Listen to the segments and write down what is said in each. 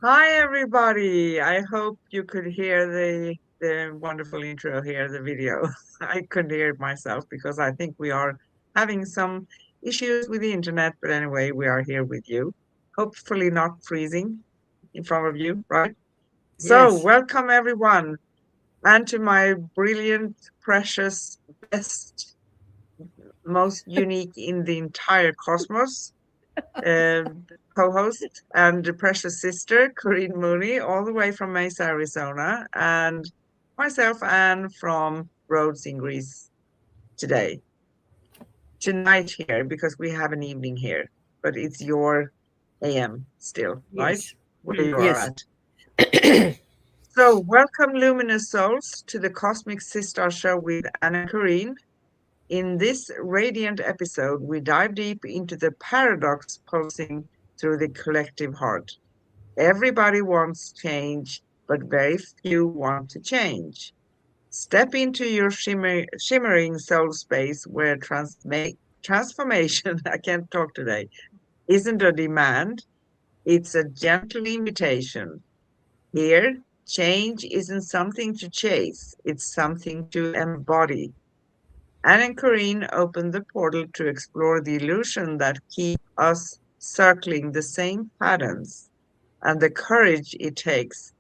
Hi, everybody. I hope you could hear the wonderful intro here, the video. I couldn't hear it myself because I think we are having some issues with the internet. But anyway, we are here with you. Hopefully not freezing in front of you, right? So, Yes. welcome everyone, and to my brilliant, precious, best, most unique in the entire cosmos uh, co-host and precious sister, Corinne Mooney, all the way from Mesa, Arizona, and myself, Anne, from Rhodes in Greece today. Tonight here, because we have an evening here, but it's your AM still, right? Yes. Where you are Yes. at. So, welcome, luminous souls, to the Cosmic Sis-Star Show with Anne and Corinne. In this radiant episode, we dive deep into the paradox pulsing through the collective heart. Everybody wants change, but very few want to change. Step into your shimmering soul space where transformation, I can't talk today, isn't a demand, it's a gentle invitation. Here, change isn't something to chase, it's something to embody. Anne and Corinne open the portal to explore the illusion that keep us circling the same patterns and the courage it takes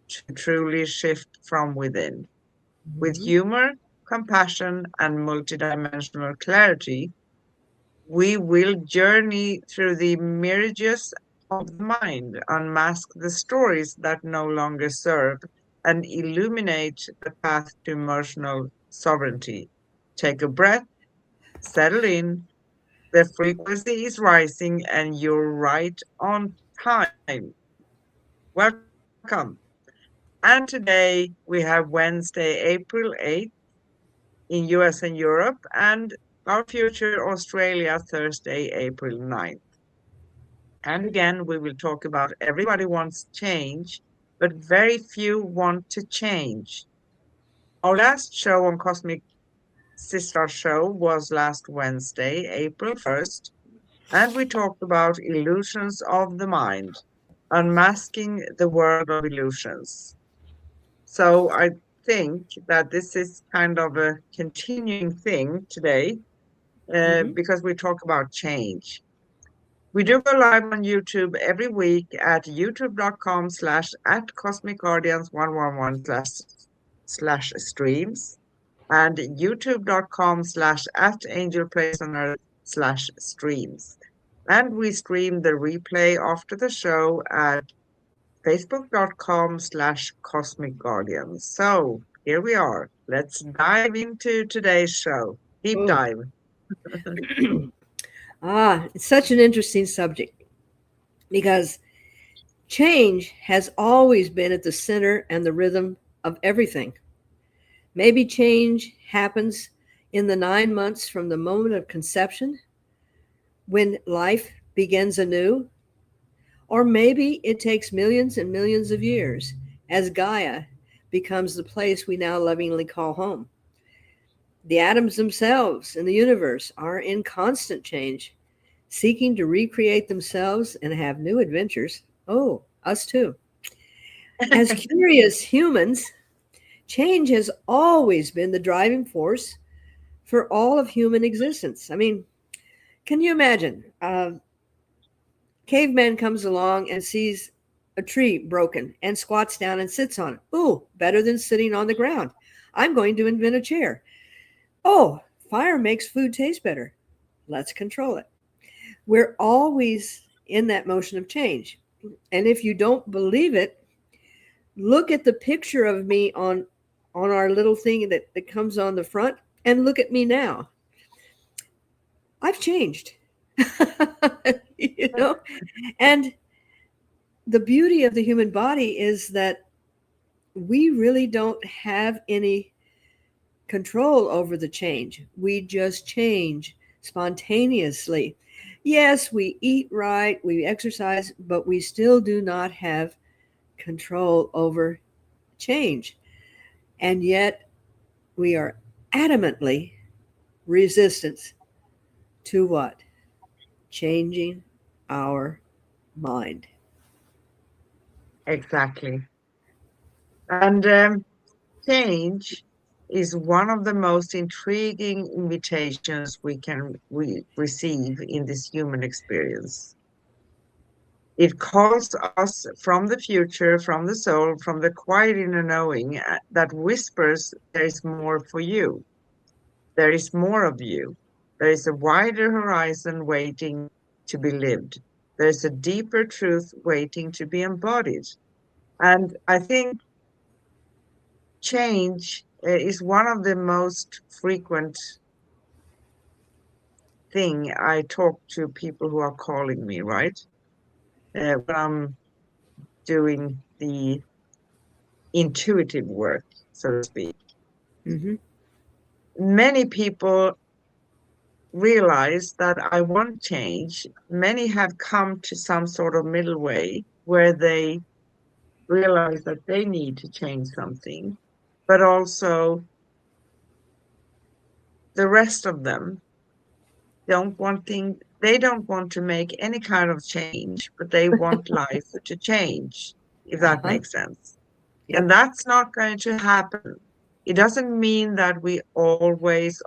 to truly shift from within. With Mhm. humor, compassion, and multidimensional clarity, we will journey through the mirages of the mind, unmask the stories that no longer serve, and illuminate the path to emotional sovereignty. Take a breath, settle in. The frequency is rising, and you're right on time. Welcome. And today we have Wednesday, April 8th in US and Europe, and our future Australia, Thursday, April 9th. And again, we will talk about everybody wants change, but very few want to change. Our last show on Cosmic Sister Show was last Wednesday, April 1st, and we talked about illusions of the mind, unmasking the world of illusions. So I think that this is kind of a continuing thing today Mhm. because we talk about change. We do go live on YouTube every week at youtube.com/ at Cosmic Guardians 111 slash streams and youtube.com/ at Angel Place on Earth slash streams. And we stream the replay after the show at facebook.com/ Cosmic Guardians. So here we are. Let's dive into today's show. Deep Oh. dive. It's such an interesting subject because change has always been at the center and the rhythm of everything. Maybe change happens in the 9 months from the moment of conception when life begins anew, or maybe it takes millions and millions of years as Gaia becomes the place we now lovingly call home. The atoms themselves in the universe are in constant change, seeking to recreate themselves and have new adventures. Oh, us too. As curious humans, change has always been the driving force for all of human existence. I mean, can you imagine? Caveman comes along and sees a tree broken and squats down and sits on it. Ooh, better than sitting on the ground. I'm going to invent a chair. Oh, fire makes food taste better. Let's control it. We're always in that motion of change. And if you don't believe it, look at the picture of me on our little thing that comes on the front and look at me now. I've changed. you know? And the beauty of the human body is that we really don't have any control over the change. We just change spontaneously. Yes, we eat right, we exercise, but we still do not have control over change. And yet we are adamantly resistant to what? Changing our mind. Exactly. And change is one of the most intriguing invitations we receive in this human experience. It calls us from the future, from the soul, from the quiet inner knowing that whispers, there is more for you. There is more of you. There is a wider horizon waiting to be lived. There is a deeper truth waiting to be embodied. And I think change is one of the most frequent thing I talk to people who are calling me, right? When I'm doing the intuitive work, so to speak. Hmm. Many people realize that I want change. Many have come to some sort of middle way where they realize that they need to change something, but also the rest of them they don't want to make any kind of change, but they want life to change, if that Uh-huh. makes sense. And Yep. that's not going to happen. It doesn't mean that we always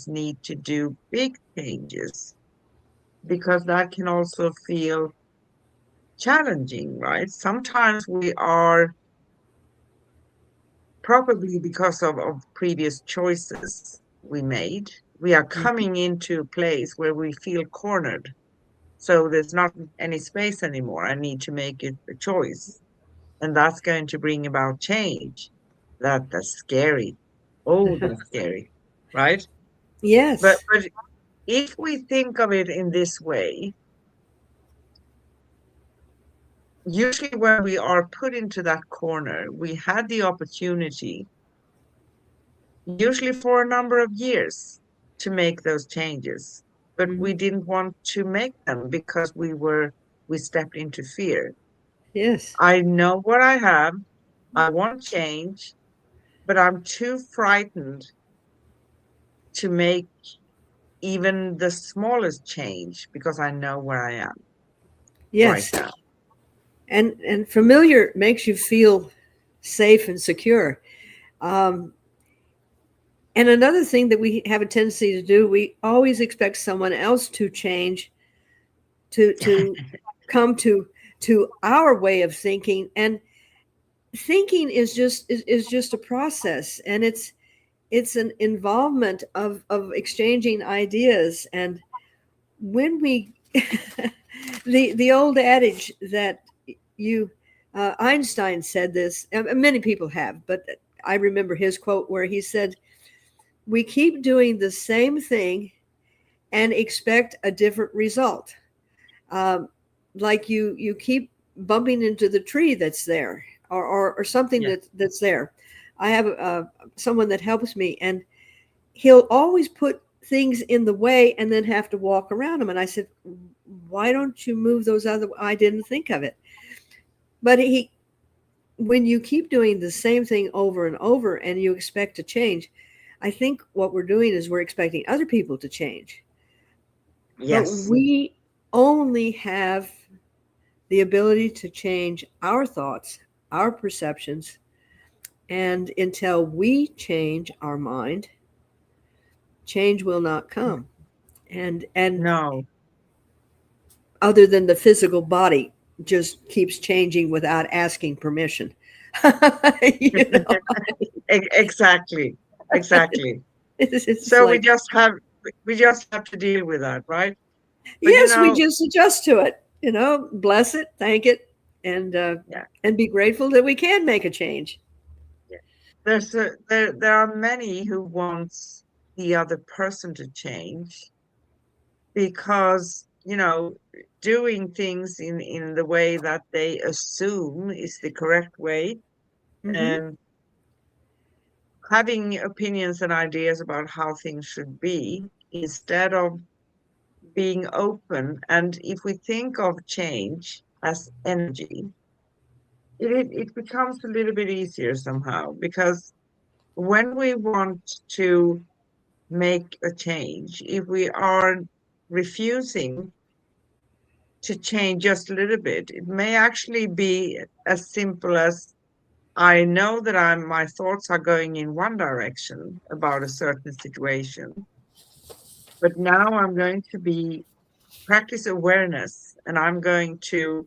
need to do big changes, because that can also feel challenging, right? Sometimes we are, probably because of previous choices we made, we are Mhm. coming into a place where we feel cornered. So there's not any space anymore. I need to make it a choice. And that's going to bring about change. That's scary. Oh, that's scary, right? But Yes. if we think of it in this way, usually when we are put into that corner, we had the opportunity, usually for a number of years, to make those changes. But Hmm. we didn't want to make them because we stepped into fear. Yes. I know what I have. I want change, but I'm too frightened to make even the smallest change because I know where I am right Yes. now. And familiar makes you feel safe and secure. Um, and another thing that we have a tendency to do, we always expect someone else to change, to come to our way of thinking. And thinking is just a process, and it's an involvement of exchanging ideas. And when we the old adage that you Einstein said this, many people have, but I remember his quote where he said, we keep doing the same thing and expect a different result. um, like you keep bumping into the tree that's there, or something Yeah. that's there. I have someone that helps me, and he'll always put things in the way and then have to walk around them. And I said, why don't you move those other? I didn't think of it. But when you keep doing the same thing over and over and you expect to change, I think what we're doing is we're expecting other people to change. But Yes. we only have the ability to change our thoughts, our perceptions, and until we change our mind, change will not come. And No. other than the physical body just keeps changing without asking permission. you know, Exactly. Exactly. it's So like, we just have to deal with that, right? But yes, we just adjust to it. Bless it, thank it, yeah, and be grateful that we can make a change. yeah. There are many who wants the other person to change because, doing things in the way that they assume is the correct way, Hmm. and having opinions and ideas about how things should be instead of being open. And if we think of change as energy, it becomes a little bit easier somehow, because when we want to make a change, if we are refusing to change just a little bit. It may actually be as simple as I know that my thoughts are going in one direction about a certain situation, but now I'm going to be practice awareness and I'm going to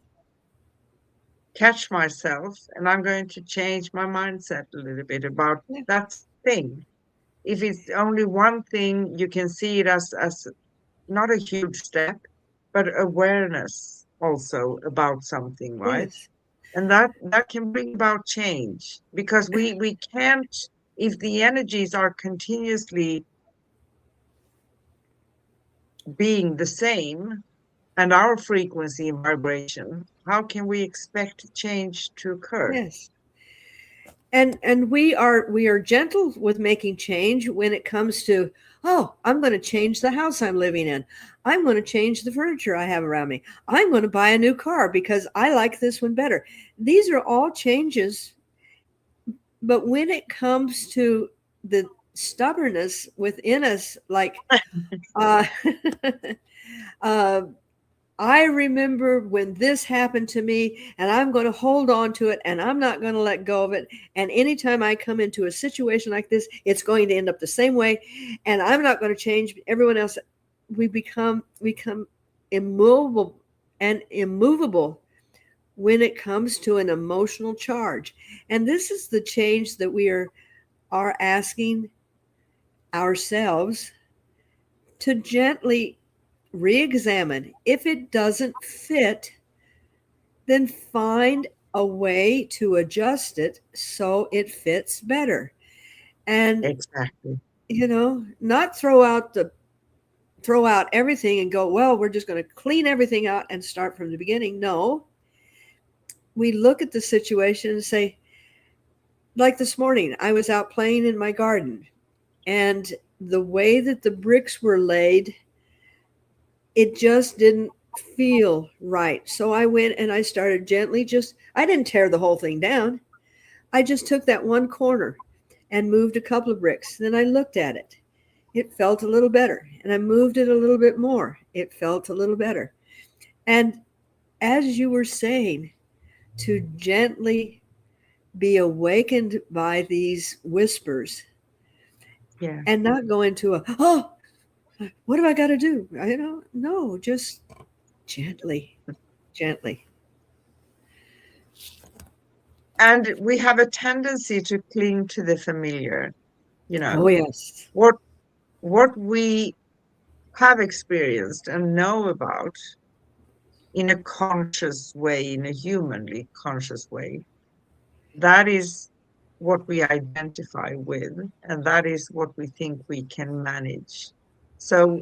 catch myself and I'm going to change my mindset a little bit about Yeah. that thing. If it's only one thing, you can see it as not a huge step, but awareness also about something, right? Yes. And that can bring about change because we can't, if the energies are continuously being the same and our frequency and vibration, how can we expect change to occur? Yes. And we are gentle with making change when it comes to, oh, I'm going to change the house I'm living in. I'm going to change the furniture I have around me. I'm going to buy a new car because I like this one better. These are all changes, but when it comes to the stubbornness within us, like uh, uh, I remember when this happened to me, and I'm going to hold on to it, and I'm not going to let go of it. And anytime I come into a situation like this, it's going to end up the same way, and I'm not going to change. Everyone else, we become immovable and immovable when it comes to an emotional charge. And this is the change that we are asking ourselves to gently re-examine. If it doesn't fit, then find a way to adjust it so it fits better. And Exactly. not throw out everything and go, well, we're just going to clean everything out and start from the beginning. No, we look at the situation and say, like this morning, I was out playing in my garden, and the way that the bricks were laid, it just didn't feel right. So I went and I started gently, I didn't tear the whole thing down. I just took that one corner and moved a couple of bricks. Then I looked at it. It felt a little better. And I moved it a little bit more. It felt a little better. And as you were saying, to gently be awakened by these whispers Yeah. and not go into oh, what do I got to do? No, just gently, gently. And we have a tendency to cling to the familiar, you Oh, know, yes. what what we have experienced and know about in a conscious way, in a humanly conscious way. That is what we identify with, and that is what we think we can manage. So,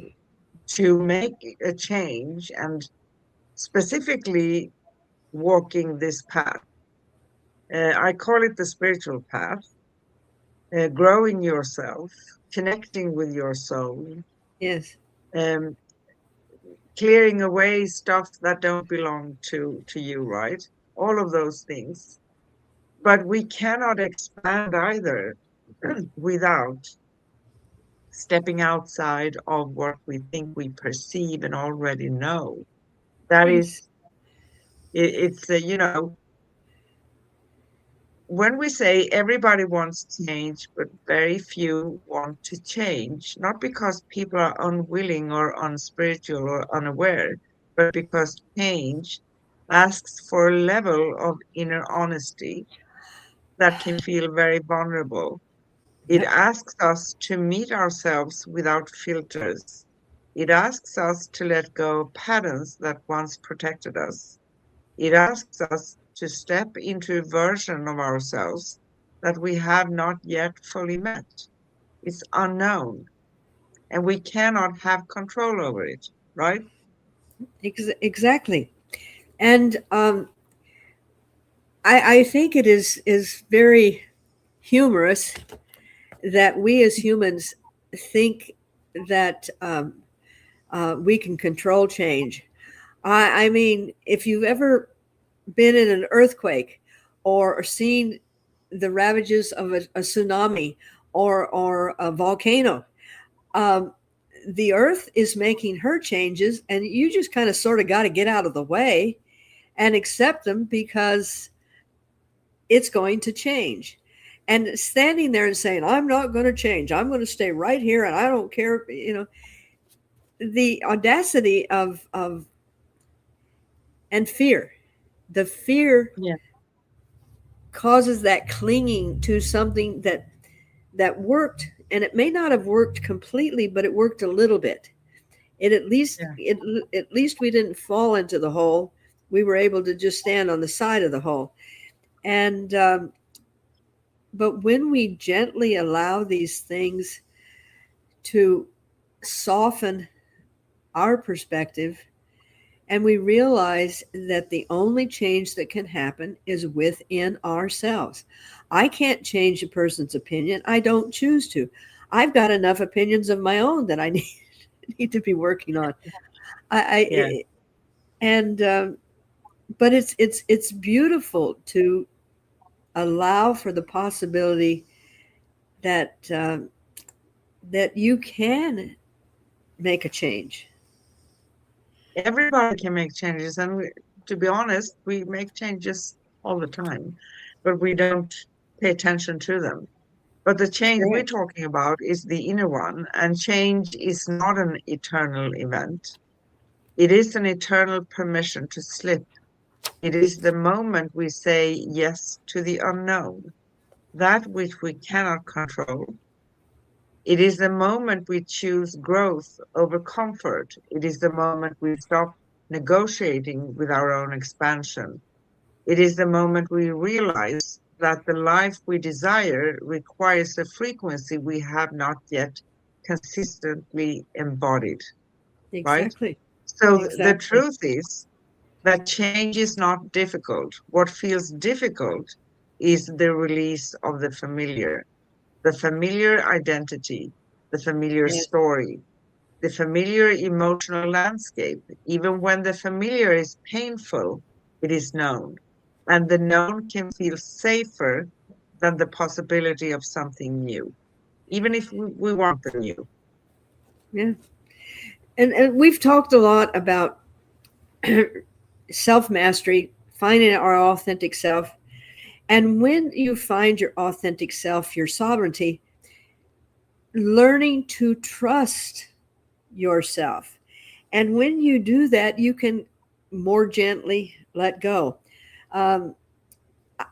to make a change and specifically walking this path, I call it the spiritual path, growing yourself, connecting with your soul, Yes. um, clearing away stuff that don't belong to you, right? All of those things. But we cannot expand either without stepping outside of what we think we perceive and already know. That Yes. is, it's, when we say everybody wants change, but very few want to change, not because people are unwilling or unspiritual or unaware, but because change asks for a level of inner honesty that can feel very vulnerable. It Yep. asks us to meet ourselves without filters. It asks us to let go of patterns that once protected us. It asks us to step into a version of ourselves that we have not yet fully met. It's unknown, and we cannot have control over it, right? Exactly. And I think it is very humorous that we as humans think that we can control change. I mean, if you've ever been in an earthquake or seen the ravages of a tsunami or a volcano, um, the earth is making her changes, and you just kind of sort of got to get out of the way and accept them because it's going to change. And standing there and saying, I'm not going to change, I'm going to stay right here and I don't care, the audacity of and fear. The fear Yeah. causes that clinging to something that worked, and it may not have worked completely, but it worked a little bit. It at least Yeah. it at least we didn't fall into the hole. We were able to just stand on the side of the hole. And but when we gently allow these things to soften our perspective, and we realize that the only change that can happen is within ourselves. I can't change a person's opinion. I don't choose to. I've got enough opinions of my own that I need to be working on. Yeah. And but it's beautiful to allow for the possibility that that you can make a change. Everybody can make changes, and to be honest, we make changes all the time, but we don't pay attention to them. But the change we're Correct. talking about is the inner one, and change is not an eternal event. It is an eternal permission to slip. It is the moment we say yes to the unknown, that which we cannot control. It is the moment we choose growth over comfort. It is the moment we stop negotiating with our own expansion. It is the moment we realize that the life we desire requires a frequency we have not yet consistently embodied, right? Exactly. So the Exactly. truth is that change is not difficult. What feels difficult is the release of the familiar identity, the familiar Yes. story, the familiar emotional landscape. Even when the familiar is painful, it is known. And the known can feel safer than the possibility of something new, even if we want the new. Yeah. And we've talked a lot about self mastery, finding our authentic self. And when you find your authentic self, your sovereignty, learning to trust yourself. And when you do that, you can more gently let go. Um,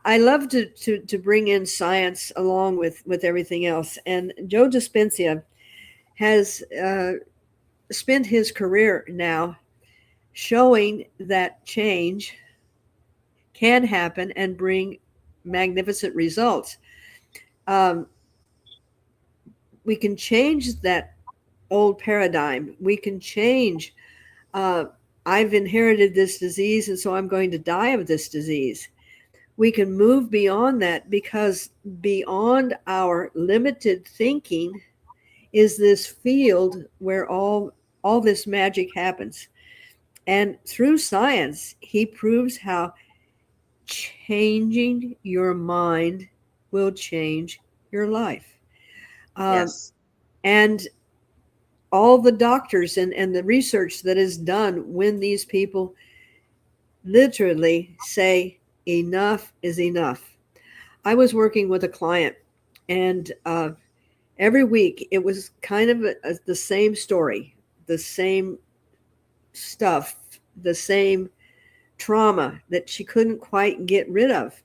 I love to bring in science along with everything else. And Joe Dispenza has spent his career now showing that change can happen and bring magnificent results. Um, we can change that old paradigm. We can change. Uh, I've inherited this disease, and so I'm going to die of this disease. We can move beyond that because beyond our limited thinking is this field where all this magic happens. And through science, he proves how changing your mind will change your life. Um, Yes. and all the doctors and the research that is done when these people literally say, enough is enough. I was working with a client, and every week it was kind of the same story, the same stuff, the same trauma that she couldn't quite get rid of.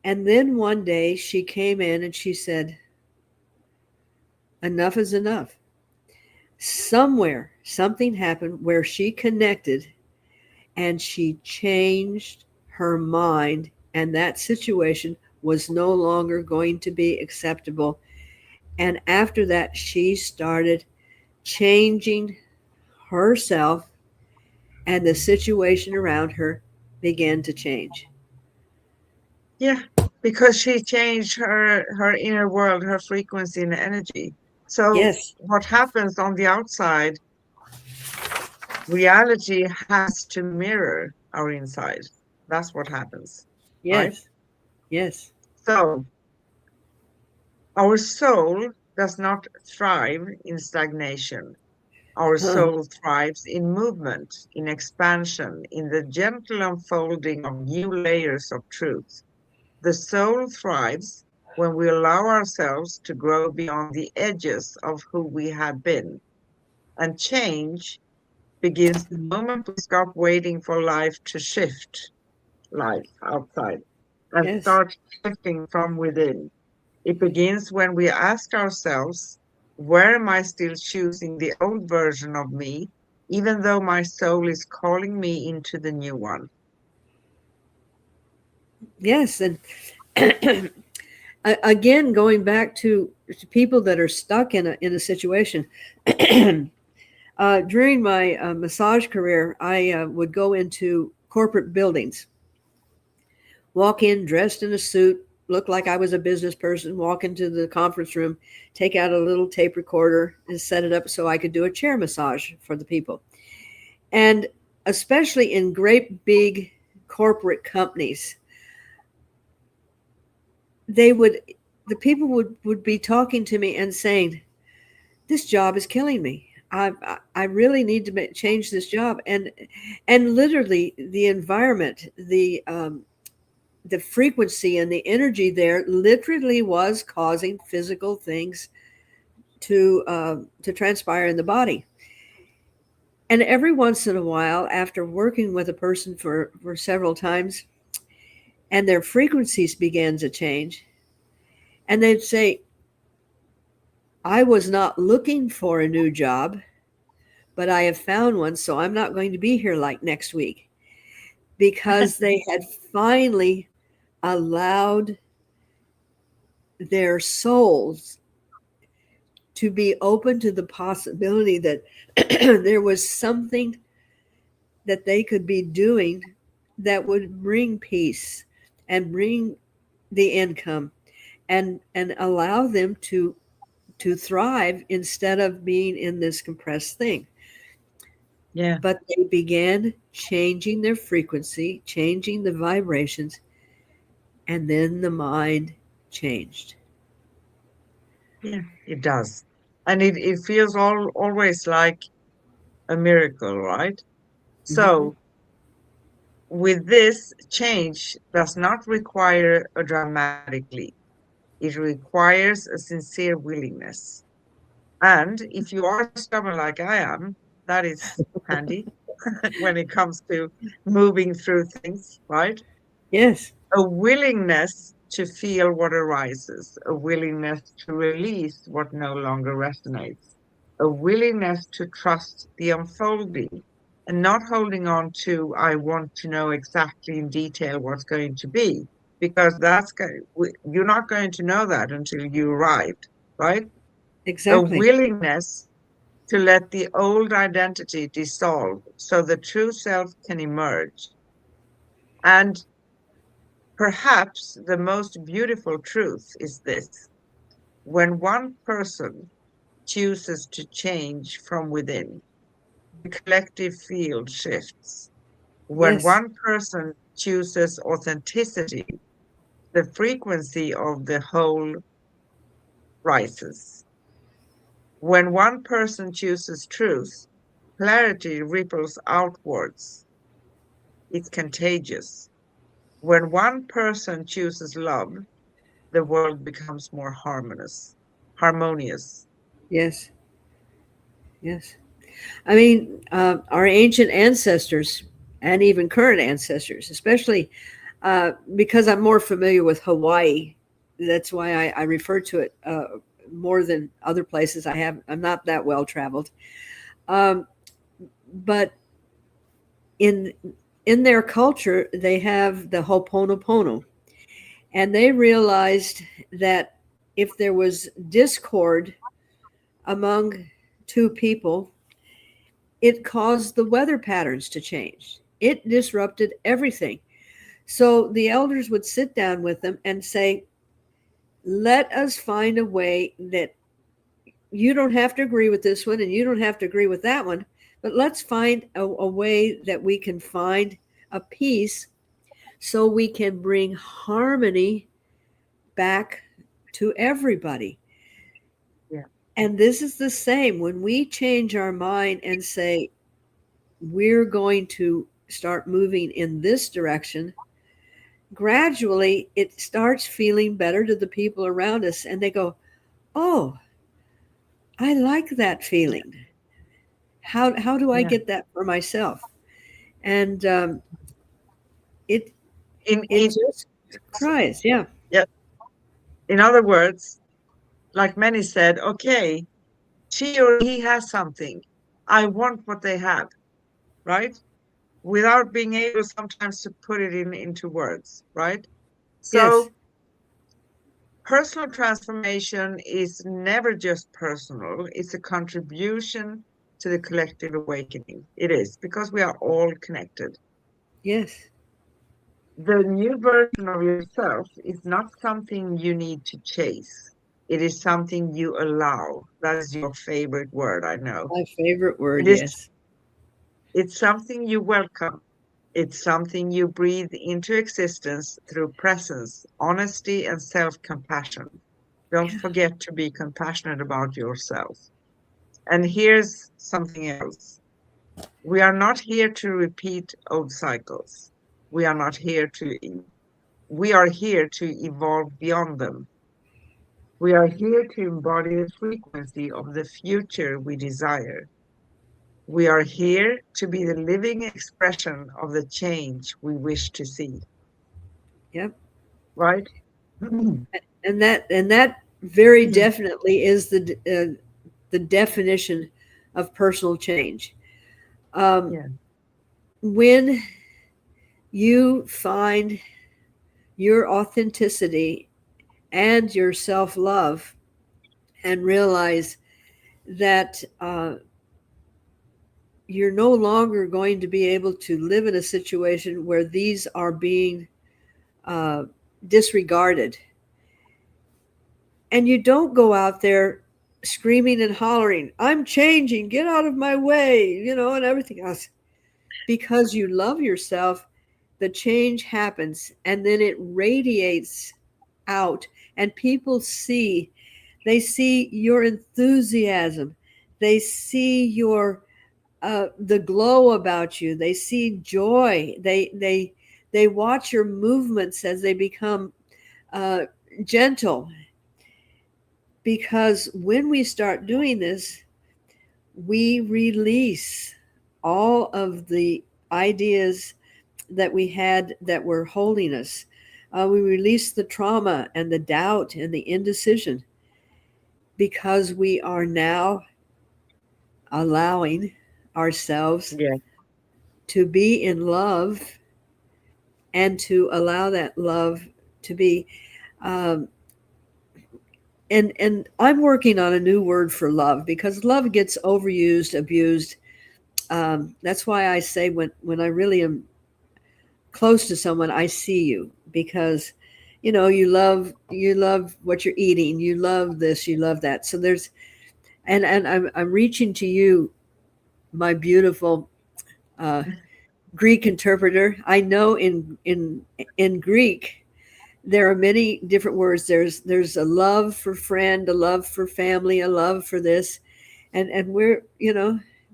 And then one day she came in and she said, enough is enough. Somewhere, something happened where she connected and she changed her mind, and that situation was no longer going to be acceptable. And after that, she started changing herself, and the situation around her began to change. Yeah, because she changed her inner world, her frequency and energy. So Yes, what happens on the outside, reality has to mirror our inside. That's what happens, right? yes, yes, So our soul does not thrive in stagnation. Our Huh. soul thrives in movement, in expansion, in the gentle unfolding of new layers of truth. The soul thrives when we allow ourselves to grow beyond the edges of who we have been. And change begins the moment we stop waiting for life to shift life outside and Yes. start shifting from within. It begins when we ask ourselves, where am I still choosing the old version of me, even though my soul is calling me into the new one? Yes. And again, going back to people that are stuck in a situation. During my massage career, I would go into corporate buildings, walk in dressed in a suit, look like I was a business person, walk into the conference room, take out a little tape recorder and set it up so I could do a chair massage for the people. And especially in great big corporate companies, they would the people would be talking to me and saying, this job is killing me. I really need to change this job. And literally the environment, the frequency and the energy there literally was causing physical things to transpire in the body. And every once in a while, after working with a person for several times, and their frequencies began to change, and they'd say, I was not looking for a new job, but I have found one, so I'm not going to be here like next week, because they had finally allowed their souls to be open to the possibility that there was something that they could be doing that would bring peace and bring the income and allow them to thrive instead of being in this compressed thing. Yeah, But they began changing their frequency, changing the vibrations, and then the mind changed. yeah, it does. And it feels always like a miracle, right? Mhm. So, with this, change does not require a dramatic leap. It requires a sincere willingness. And if you are stubborn like I am, that is handy when it comes to moving through things, right? Yes, A willingness to feel what arises, a willingness to release what no longer resonates, a willingness to trust the unfolding and not holding on to, I want to know exactly in detail what's going to be, because you're not going to know that until you arrived, right? A exactly. willingness to let the old identity dissolve so the true self can emerge. And perhaps the most beautiful truth is this: when one person chooses to change from within, the collective field shifts. When Yes, one person chooses authenticity, the frequency of the whole rises. When one person chooses truth, clarity ripples outwards. It's contagious. When one person chooses love, the world becomes more harmonious. yes, yes. I mean, our ancient ancestors and even current ancestors, especially because I'm more familiar with Hawaii. That's why I refer to it more than other places. I'm not that well traveled, um, but in in their culture, they have the Ho'oponopono, and they realized that if there was discord among two people, it caused the weather patterns to change. It disrupted everything. So the elders would sit down with them and say, let us find a way that you don't have to agree with this one and you don't have to agree with that one, but let's find a way that we can find a peace so we can bring harmony back to everybody. And this is the same when we change our mind and say, we're going to start moving in this direction. Gradually, it starts feeling better to the people around us, and they go, "Oh, I like that Yeah. feeling. How do I Yeah. get that for myself?" And it In just cries, yeah. yeah. In other words, like many said, okay, she or he has something. I want what they have, right? Without being able sometimes to put it into words, right? Yes, So personal transformation is never just personal, it's a contribution to the collective awakening. It is because we are all connected. yes, The new version of yourself is not something you need to chase. It is something you allow. That is your favorite word, I know. my favorite word. It is, Yes, it's something you welcome. It's something you breathe into existence through presence, honesty, and self-compassion. Don't yeah, forget to be compassionate about yourself. And here's something else. We are not here to repeat old cycles. We are not here to, we are here to evolve beyond them. We are here to embody the frequency of the future we desire. We are here to be the living expression of the change we wish to see, yep. right? And that very definitely is the definition of personal change. Um, Yeah, when you find your authenticity and your self love and realize that you're no longer going to be able to live in a situation where these are being uh, disregarded. And you don't go out there screaming and hollering, "I'm changing, get out of my way," and everything else. Because you love yourself, the change happens and then it radiates out, and people they see your enthusiasm, they see your the glow about you, they see joy, they watch your movements as they become uh, gentle. Because when we start doing this, we release all of the ideas that we had that were holding us. We release the trauma and the doubt and the indecision, because we are now allowing ourselves yeah. to be in love, and to allow that love to be. Um, and I'm working on a new word for love, because love gets overused, abused. That's why I say, when I really am close to someone, I see you, because you love what you're eating, you love this, you love that. So there's and I'm reaching to you, my beautiful uh, Greek interpreter. I know in Greek there are many different words. There's a love for friend, a love for family, a love for this, and we're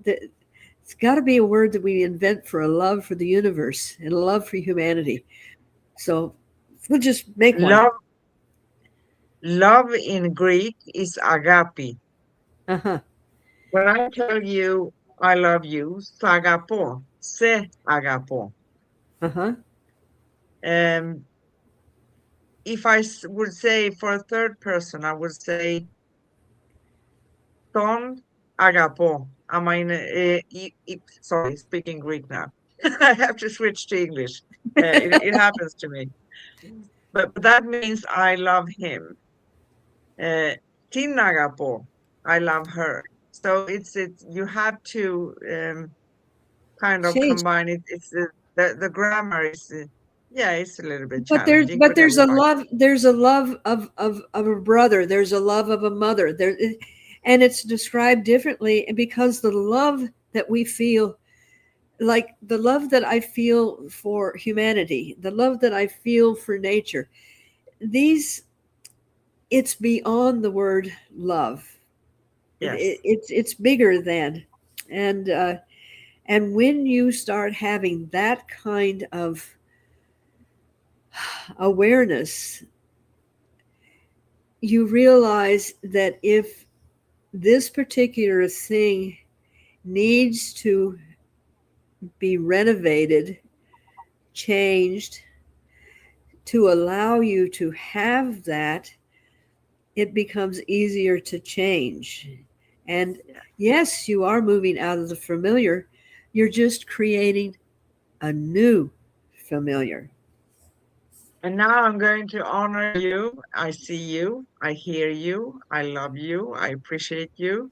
it's got to be a word that we invent for a love for the universe and a love for humanity. So we'll just make one. Love, love in Greek is agape. Uh huh. When I tell you I love you, sagapo, se agapo. Uh huh. Um, if I would say for a third person, I would say ton agapo. I mean, sorry, speaking Greek now. I have to switch to English. It happens to me. But that means I love him. Uh, tin agapo, I love her. So it's you have to kind of Change. combine it. It's the grammar is yeah, it's a little bit But there's challenging, but but there's a everybody. love. There's a love of a brother. There's a love of a mother. And it's described differently because the love that we feel, like the love that I feel for humanity, the love that I feel for nature, these it's beyond the word love. Yes. It's bigger than, and and when you start having that kind of awareness, you realize that if this particular thing needs to be renovated, changed to allow you to have that, it becomes easier to change. And yes, you are moving out of the familiar, you're just creating a new familiar. And now I'm going to honor you. I see you. I hear you. I love you. I appreciate you.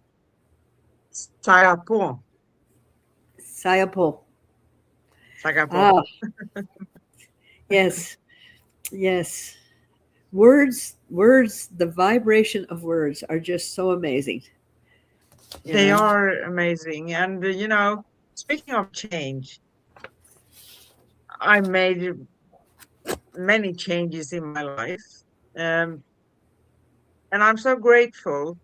Sagapo. Sayapo. Sagapo. Ah, yes, yes. Words, the vibration of words are just so amazing, you They know. are amazing. And, speaking of change, I made many changes in my life. Um, and I'm so grateful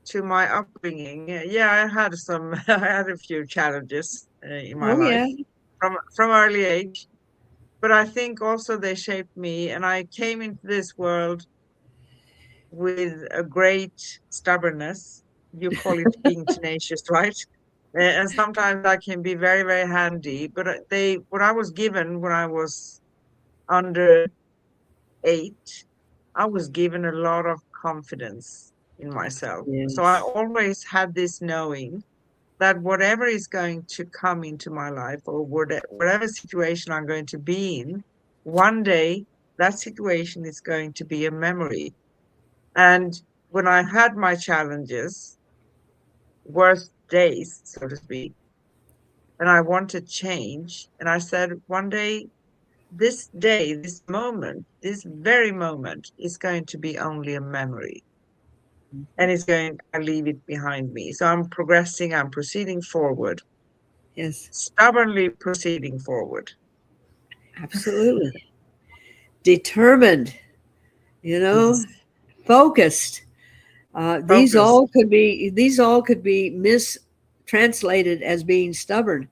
to my upbringing. Yeah, I had I had a few challenges in my Oh, life yeah. from early age, but I think also they shaped me, and I came into this world with a great stubbornness. You call it being tenacious, right? And sometimes I can be very, very handy. But what I was given when I was under 8, I was given a lot of confidence in myself. So I Yes. always had this knowing that whatever is going to come into my life, or whatever situation I'm going to be in, one day that situation is going to be a memory. And when I had my challenges, worst days, so to speak, and I wanted change, and I said, one day, this moment, this very moment is going to be only a memory. And I leave it behind me. So I'm progressing, I'm proceeding forward, Yes, stubbornly proceeding forward. absolutely. Determined, you know, Yes, focused. focus. These all could be mistranslated as being stubborn,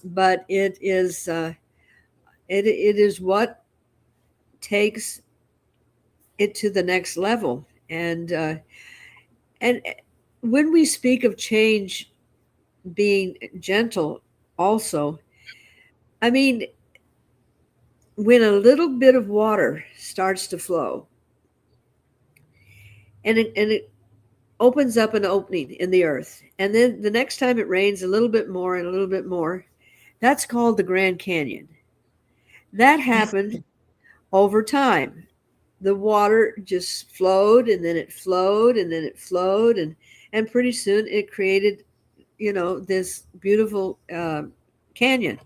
but it is what takes it to the next level. And when we speak of change being gentle, also, I mean, when a little bit of water starts to flow, and it opens up an opening in the earth, and then the next time it rains a little bit more and a little bit more, that's called the Grand Canyon. That happened over time. The water just flowed, and then it flowed, and then it flowed, and pretty soon it created, this beautiful canyon.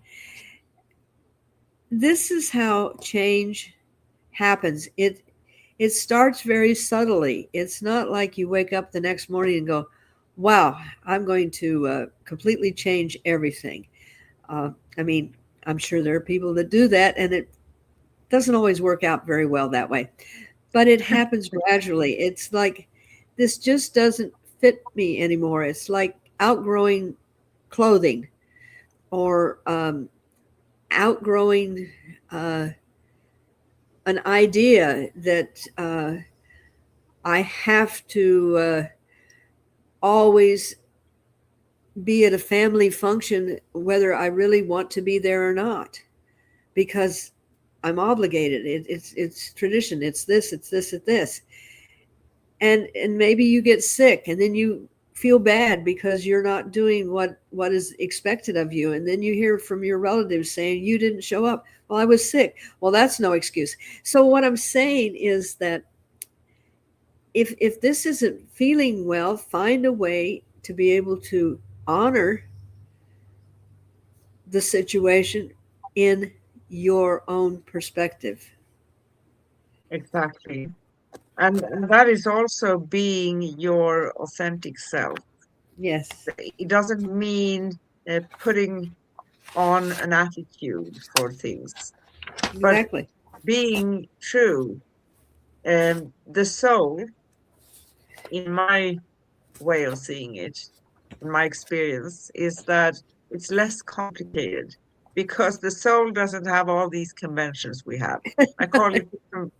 This is how change happens. It starts very subtly. It's not like you wake up the next morning and go, "Wow, I'm going to completely change everything." I mean, I'm sure there are people that do that, and it doesn't always work out very well that way. But it happens gradually. It's like this just doesn't fit me anymore. It's like outgrowing clothing, or outgrowing uh, an idea that I have to always be at a family function, whether I really want to be there or not, because I'm obligated. It's tradition. It's this. It's this. It's this. And maybe you get sick, and then you feel bad because you're not doing what is expected of you, and then you hear from your relatives saying you didn't show up. Well, I was sick. Well, that's no excuse. So what I'm saying is that if this isn't feeling well, find a way to be able to honor the situation in your own perspective. Exactly. And that is also being your authentic self. Yes, It doesn't mean putting on an attitude for things, but exactly. being true. The soul, in my way of seeing it, in my experience, is that it's less complicated because the soul doesn't have all these conventions we have. I call it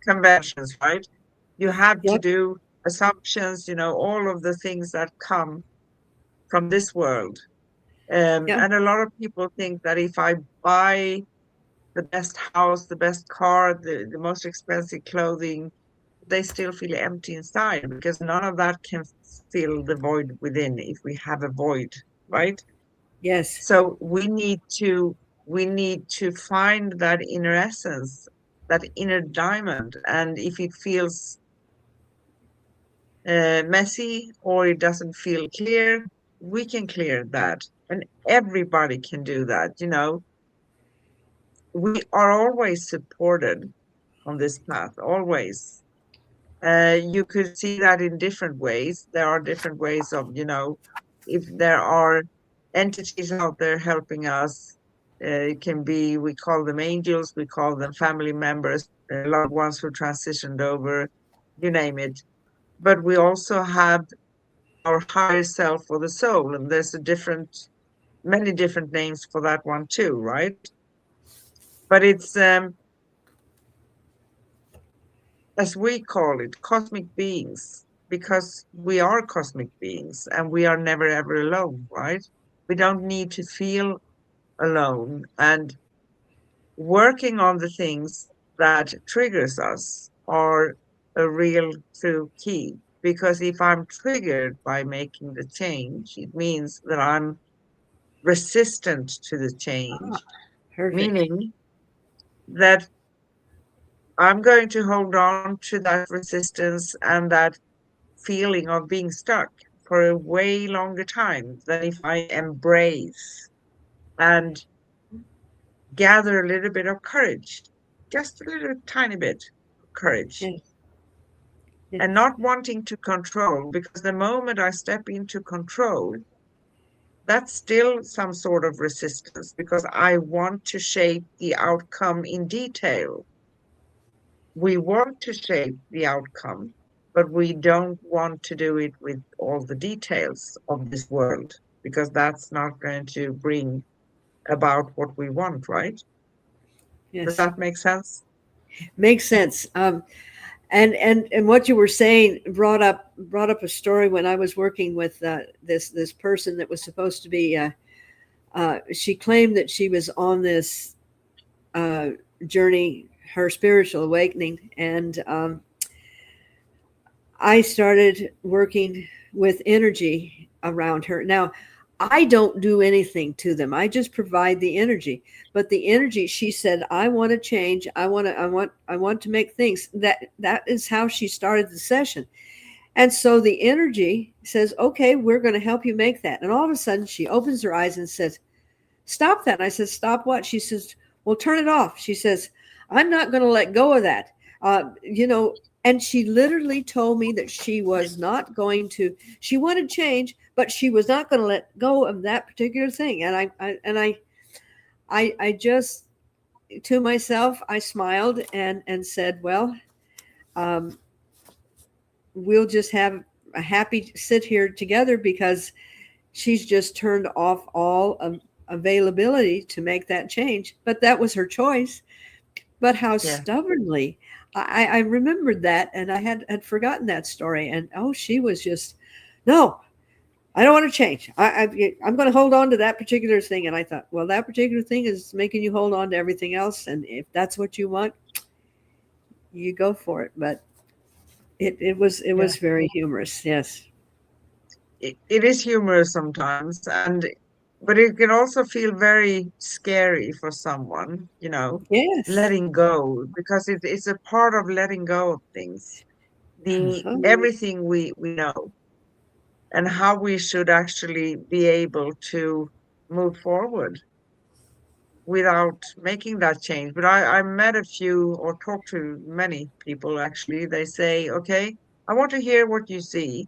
conventions, right? You have to Yep. do assumptions, all of the things that come from this world. Yeah. And a lot of people think that if I buy the best house, the best car, the most expensive clothing, they still feel empty inside because none of that can fill the void within if we have a void, right? Yes. So we need to find that inner essence, that inner diamond. And if it feels messy or it doesn't feel clear, we can clear that. And everybody can do that. We are always supported on this path, always. You could see that in different ways. There are different ways of, if there are entities out there helping us, it can be, we call them angels, we call them family members, loved ones who transitioned over, you name it. But we also have our higher self or the soul, and there's many different names for that one too, right? But it's as we call it, cosmic beings, because we are cosmic beings and we are never ever alone, right? We don't need to feel alone, and working on the things that triggers us are a real true key. Because if I'm triggered by making the change, it means that I'm resistant to the Ah, change, perfect. meaning that I'm going to hold on to that resistance and that feeling of being stuck for a way longer time than if I embrace and gather a little bit of courage, just a little tiny bit of courage, Yes. and Yes. not wanting to control, because the moment I step into control, that's still some sort of resistance because I want to shape the outcome in detail. We want to shape the outcome, but we don't want to do it with all the details of this world because that's not going to bring about what we want, right? Does Yes. that make sense? Makes sense. And what you were saying brought up a story when I was working with this person that was supposed to be. She claimed that she was on this uh, journey, her spiritual awakening, and I started working with energy around her. Now, I don't do anything to them. I just provide the energy. But the energy, she said, I want to change. I want to make things. That is how she started the session. And so the energy says, okay, we're going to help you make that. And all of a sudden she opens her eyes and says, stop that. And I said, stop what? She says, well, turn it off. She says, I'm not going to let go of that. And she literally told me that she was not going to, she wanted change, but she was not going to let go of that particular thing. And I just, to myself, I smiled and said, well, um, we'll just have a happy sit here together because she's just turned off all availability to make that change. But that was her choice. But how Yeah. stubbornly I remembered that, and I had forgotten that story. And oh, she was just, no, I don't want to change. I'm going to hold on to that particular thing. And I thought, well, that particular thing is making you hold on to everything else. And if that's what you want, you go for it. But it was Yeah. very humorous. Yes. It is humorous sometimes, and but it can also feel very scary for someone, Yes. letting go, because it's a part of letting go of things, the Uh-huh. everything we know, and how we should actually be able to move forward without making that change. But I met a few or talked to many people actually. They say, okay, I want to hear what you see,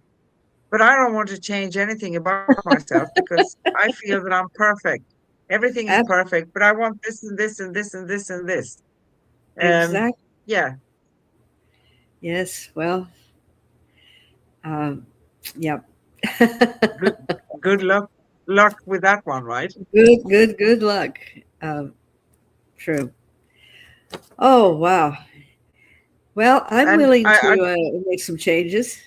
but I don't want to change anything about myself because I feel that I'm perfect. Everything is Ab- perfect, but I want this and this and this and this and this. Um, exactly. yeah, Yes. Well, um, yeah. Good, good luck with that one, right? Good luck. Um, True. Oh, wow. Well, I'm And willing I to make some changes.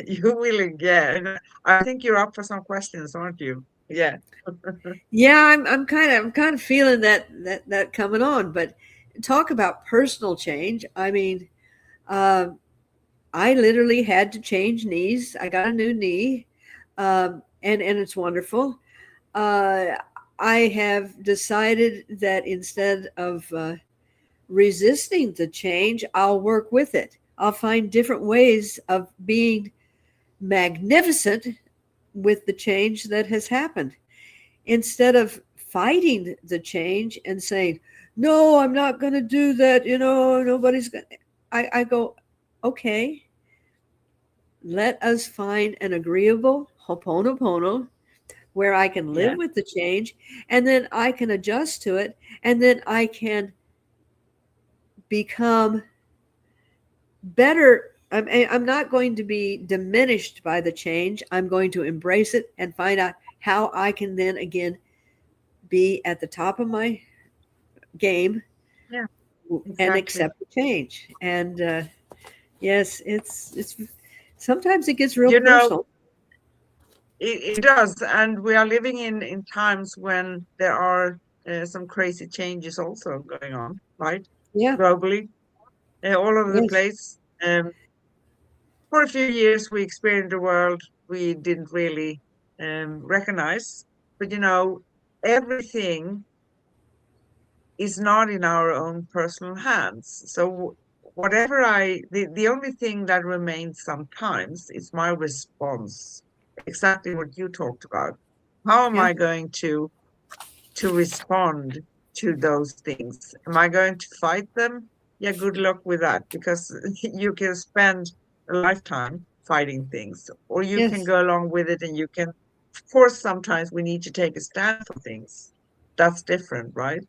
you will, yeah. And I think you're up for some questions, aren't you? Yeah. Yeah, I'm kind of feeling that coming on. But talk about personal change. I mean, uh, I literally had to change knees. I got a new knee, and it's wonderful. Uh, I have decided that instead of resisting the change, I'll work with it. I'll find different ways of being magnificent with the change that has happened instead of fighting the change and saying, no, I'm not going to do that. Nobody's going to. I go, okay, let us find an agreeable hoponopono where I can live Yeah. with the change and then I can adjust to it and then I can become better. I'm not going to be diminished by the change. I'm going to embrace it and find out how I can then again be at the top of my game Yeah, and exactly. accept the change. And yes, it's sometimes it gets real You know, personal. it does, and we are living in times when there are some crazy changes also going on, right? Yeah. Globally, all over the Yes. place. For a few years, we experienced a world we didn't really recognize, but everything is not in our own personal hands. So whatever the only thing that remains sometimes is my response. Exactly what you talked about. How am Yeah. I going to respond to those things? Am I going to fight them? Yeah, good luck with that because you can spend a lifetime fighting things, or you can Yes. go along with it and you can, of course, sometimes we need to take a stand for things. That's different, right?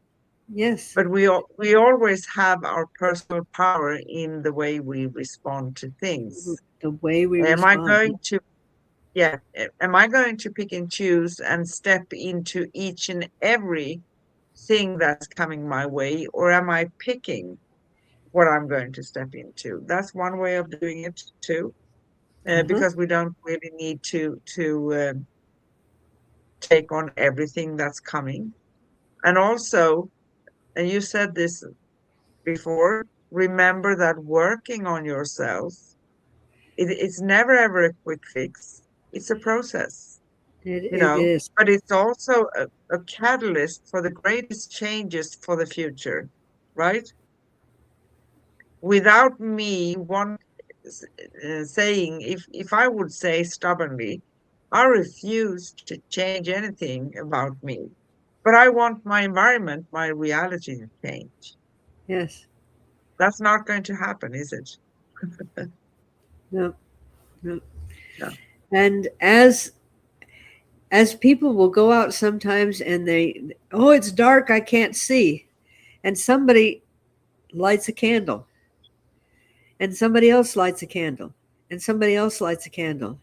Yes. But we always have our personal power in the way we respond to things. The way we Am I respond. going to, yeah, am I going to pick and choose and step into each and every thing that's coming my way, or am I picking what I'm going to step into? That's one way of doing it too, Uh-huh. because we don't really need to take on everything that's coming. And also, and you said this before, remember that working on yourself, it's never ever a quick fix. It's a process, It is. but it's also a catalyst for the greatest changes for the future, right? Without me saying, if I would say stubbornly, I refuse to change anything about me, but I want my environment, my reality to change. Yes. That's not going to happen, is it? No. No. No. And as people will go out sometimes and oh, it's dark, I can't see. And somebody lights a candle, and somebody else lights a candle, and somebody else lights a candle,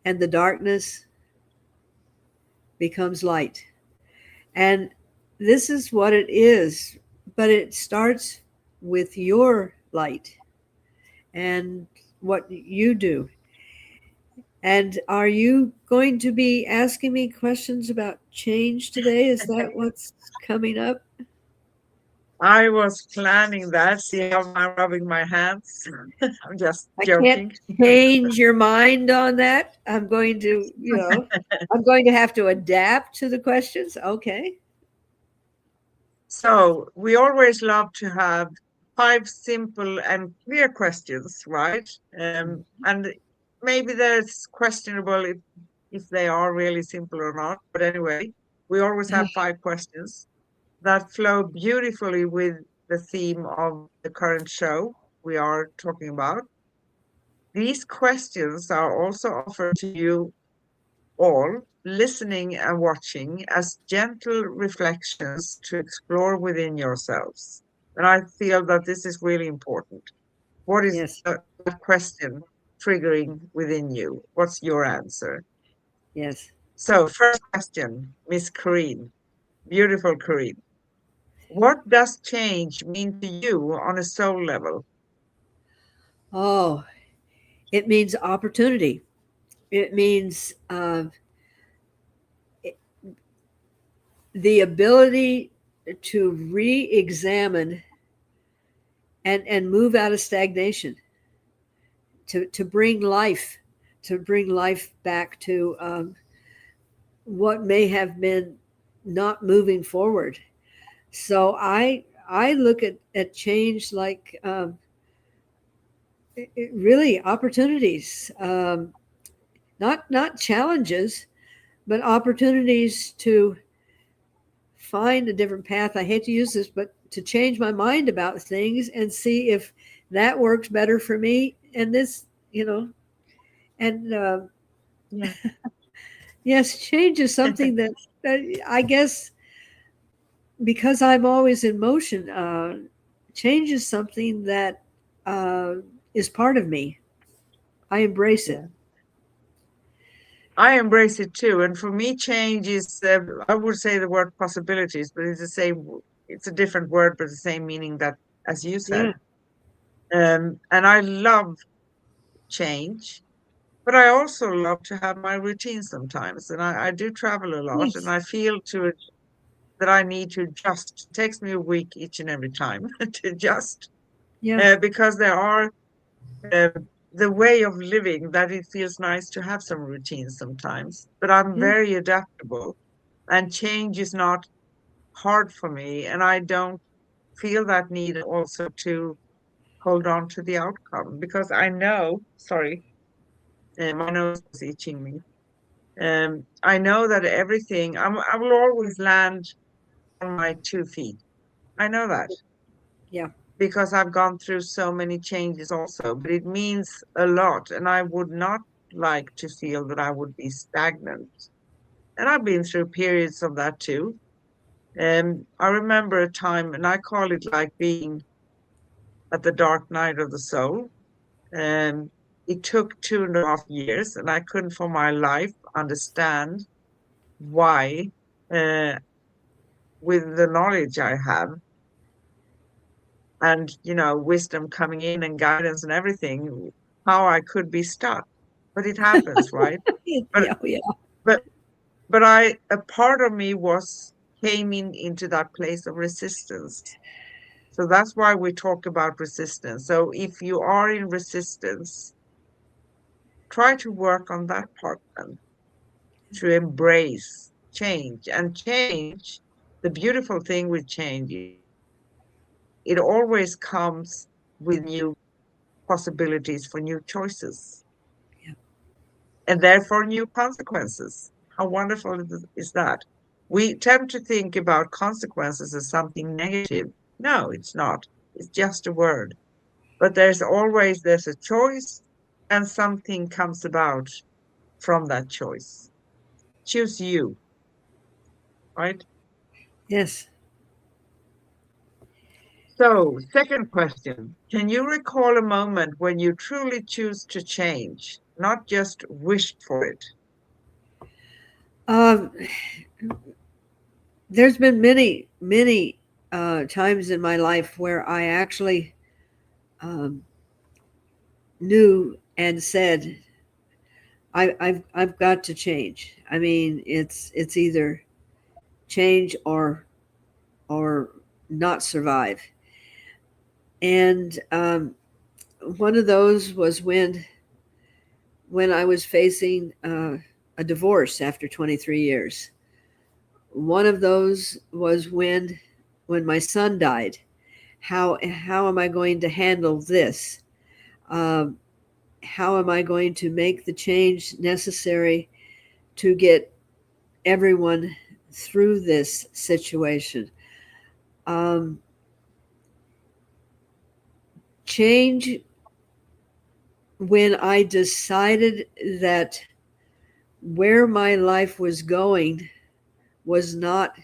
and the darkness becomes light. And this is what it is, but it starts with your light and what you do. And are you going to be asking me questions about change today? Is that what's coming up? I was planning that. See how I'm rubbing my hands? I'm just I can't joking. change your mind on that. I'm going to have to adapt to the questions. Okay. So we always love to have five simple and clear questions, right? And maybe there's questionable if they are really simple or not. But anyway, we always have five questions that flow beautifully with the theme of the current show we are talking about. These questions are also offered to you all, listening and watching, as gentle reflections to explore within yourselves. And I feel that this is really important. What is Yes. the question? triggering within you? What's your answer? Yes. So, first question, Miss Corrine, beautiful Corrine. What does change mean to you on a soul level? Oh, it means opportunity. It means the ability to re-examine and move out of stagnation, to bring life, back to what may have been not moving forward. So I look at change like really opportunities, not challenges, but opportunities to find a different path. I hate to use this, but to change my mind about things and see if that works better for me. And this, and Yeah. yes, change is something that I guess because I'm always in motion, change is something that uh, is part of me. I embrace it. Yeah. I embrace it too. And for me, change is, I would say the word possibilities, but it's the same, it's a different word, but the same meaning that, as you Yeah. said. And I love change, but I also love to have my routine sometimes. And I do travel a lot, and Yes. I feel to it that I need to adjust. It takes me a week each and every time to adjust, Yeah. because there are uh, the way of living that it feels nice to have some routine sometimes. But I'm Yeah. very adaptable, and change is not hard for me. And I don't feel that need also to hold on to the outcome because I know, sorry, my nose is itching me. I know that I will always land on my 2 feet. I know that Yeah. because I've gone through so many changes also, but it means a lot. And I would not like to feel that I would be stagnant. And I've been through periods of that too. I remember a time, and I call it like being at the dark night of the soul. Um, it took 2.5 years, and I couldn't for my life understand why, uh, with the knowledge I have and wisdom coming in and guidance and everything, how I could be stuck. But it happens, right? But Yeah. Yeah. but but a part of me was came into that place of resistance. So that's why we talk about resistance. So if you are in resistance, try to work on that part then, to embrace change. And change, the beautiful thing with change is it always comes with new possibilities for new choices Yeah. and therefore new consequences. How wonderful is that? We tend to think about consequences as something negative. No, it's not. It's just a word. But there's a choice and something comes about from that choice. Choose you, right? Yes. So, second question. Can you recall a moment when you truly choose to change, not just wished for it? Um, there's been many times in my life where I actually um, knew and said, I've got to change. I mean, it's either change or not survive. And one of those was when I was facing a divorce after 23 years. One of those was when my son died. How am I going to handle this? Um, how am I going to make the change necessary to get everyone through this situation? Um, change when I decided that where my life was going was not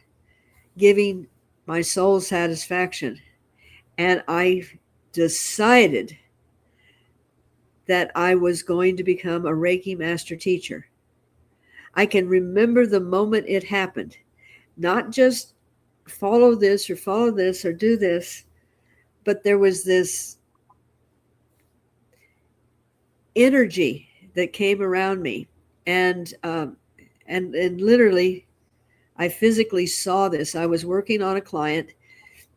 giving my soul satisfaction. And I decided that I was going to become a Reiki master teacher. I can remember the moment it happened, not just follow this or do this, but there was this energy that came around me. And, and literally, I physically saw this. I was working on a client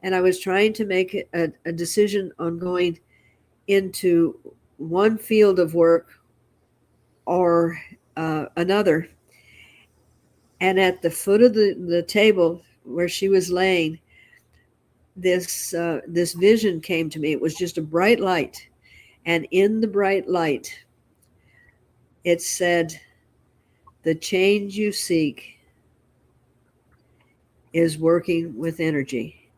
and I was trying to make a decision on going into one field of work or another. And at the foot of the table where she was laying, this vision came to me. It was just a bright light. And in the bright light, it said, "The change you seek is working with energy."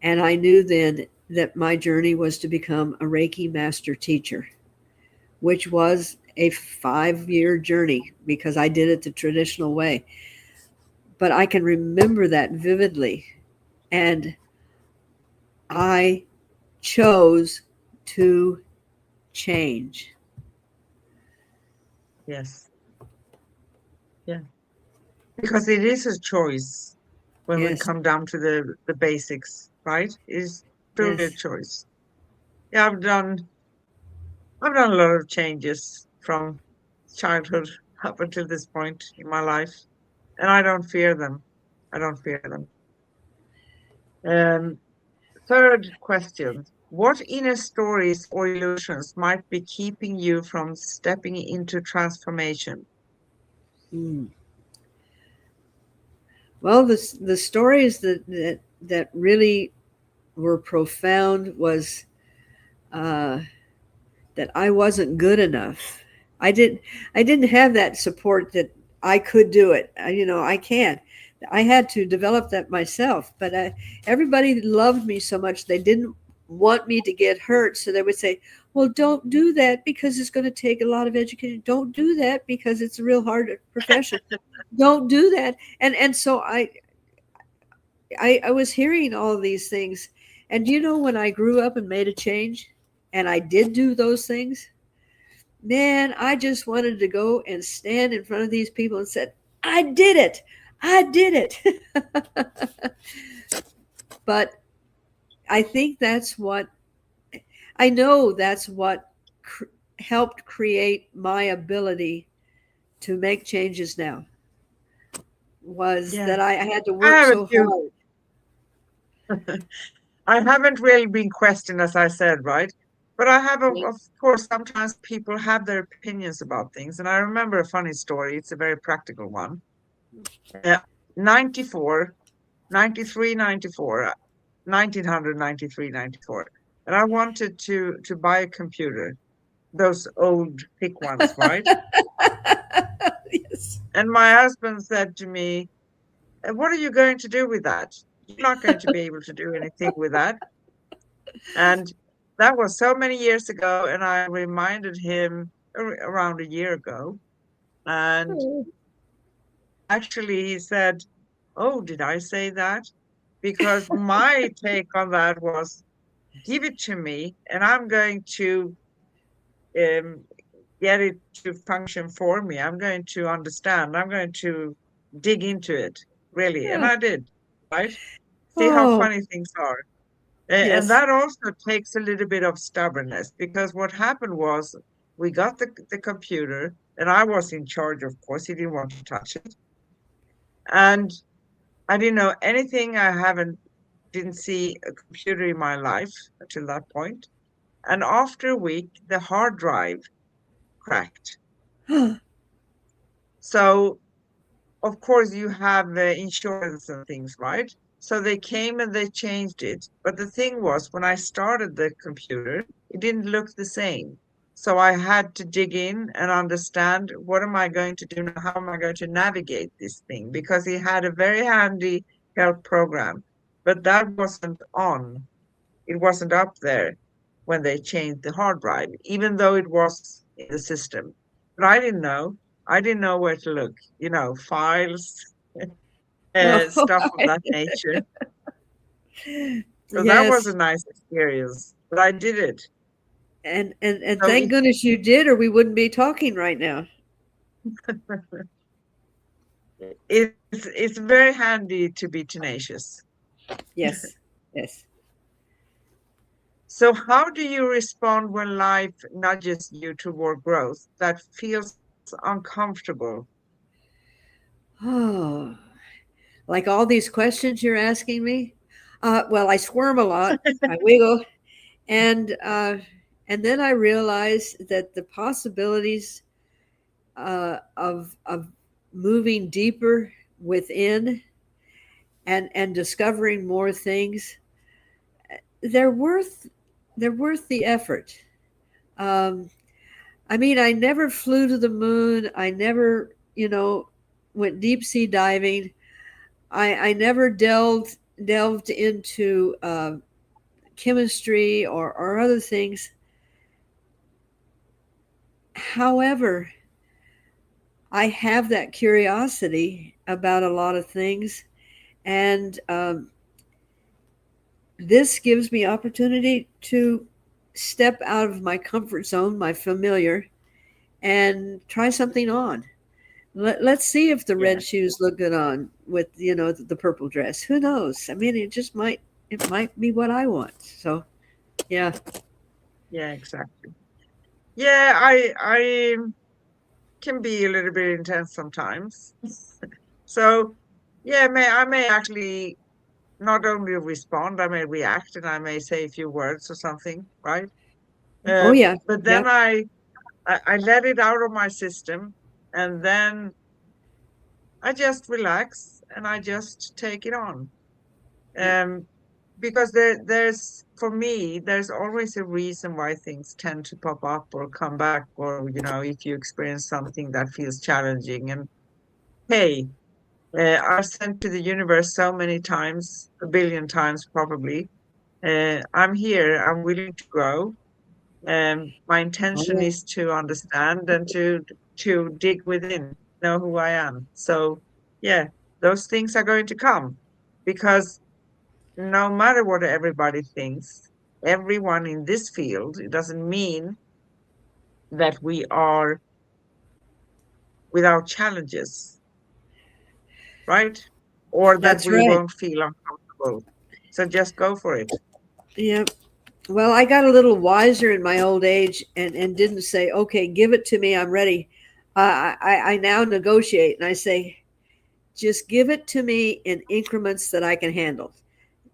And I knew then that my journey was to become a Reiki master teacher, which was a 5-year journey because I did it the traditional way. But I can remember that vividly. And I chose to change. Yes. Yeah. Because it is a choice when we Yes, come down to the basics, right? It is truly a yes. choice. Yeah, I've done a lot of changes from childhood up until this point in my life, and I don't fear them. I don't fear them. Um, Third question. What inner stories or illusions might be keeping you from stepping into transformation? Mm. Well, the stories that really were profound was uh, that I wasn't good enough. I didn't I didn't have that support that I could do it. I can't. I had to develop that myself. But everybody loved me so much they didn't want me to get hurt. So they would say, "Well, don't do that because it's going to take a lot of education. Don't do that because it's a real hard profession. Don't do that." And so I was hearing all of these things. And when I grew up and made a change, and I did do those things, man, I just wanted to go and stand in front of these people and said, "I did it. I did it." But I think I know that's what helped create my ability to make changes now, was Yeah, that I had to I work have a so few. hard. I haven't really been questioned, as I said, right? But I have, of course, sometimes people have their opinions about things. And I remember a funny story. It's a very practical one. Uh, 94, 93, 94, 1993, 94. And I wanted to buy a computer, those old thick ones, right? Yes. And my husband said to me, what are you going to do with that? You're not going to be able to do anything with that. And that was so many years ago. And I reminded him around a year ago. And actually, he said, "Oh, did I say that?" Because my take on that was, give it to me, and I'm going to um, get it to function for me. I'm going to understand. I'm going to dig into it, really. And Yeah. I did, right? See how Oh, funny things are. And yes. that also takes a little bit of stubbornness because what happened was we got the computer, and I was in charge, of course. He didn't want to touch it. And I didn't know anything. Didn't see a computer in my life until that point. And after a week, the hard drive cracked. So, of course, you have insurance and things, right? So they came and they changed it. But the thing was, when I started the computer, it didn't look the same. So I had to dig in and understand, what am I going to do now? How am I going to navigate this thing? Because he had a very handy help program, but that wasn't on. It wasn't up there when they changed the hard drive, even though it was in the system. But I didn't know. I didn't know where to look, files, Oh, stuff of that nature. So that was a yes. nice experience. But I did it. And So thank goodness you did, or we wouldn't be talking right now. it's very handy to be tenacious. Yes, yes. So how do you respond when life nudges you toward growth that feels uncomfortable? Oh, like all these questions you're asking me. Well, I squirm a lot. I wiggle, and then I realize that the possibilities of moving deeper within and discovering more things, they're worth they're worth the effort. Um, I mean, I never flew to the moon. I never, went deep sea diving. I never delved into chemistry or other things. However, I have that curiosity about a lot of things, and this gives me opportunity to step out of my comfort zone, my familiar, and try something on. Let's see if the Yeah, red shoes look good on with the purple dress. Who knows? I mean, it might be what I want. So yeah. yeah, exactly. Yeah, I can be a little bit intense sometimes. So yeah, I may actually not only respond, I may react and I may say a few words or something, right? Oh Uh, yeah. but then Yep. I let it out of my system, and then I just relax and I just take it on. Yep. Um, because there's for me, there's always a reason why things tend to pop up or come back, or if you experience something that feels challenging. And hey, I've sent to the universe so many times, a billion times probably. I'm here. I'm willing to grow. My Oh intention yeah. is to understand and to dig within, know who I am. So yeah, those things are going to come because no matter what everybody thinks, everyone in this field, it doesn't mean that we are without challenges, right? Or that That's we right. won't feel uncomfortable. So just go for it. Yep. Well, I got a little wiser in my old age and didn't say, okay, give it to me. I'm ready. I now negotiate and I say, just give it to me in increments that I can handle.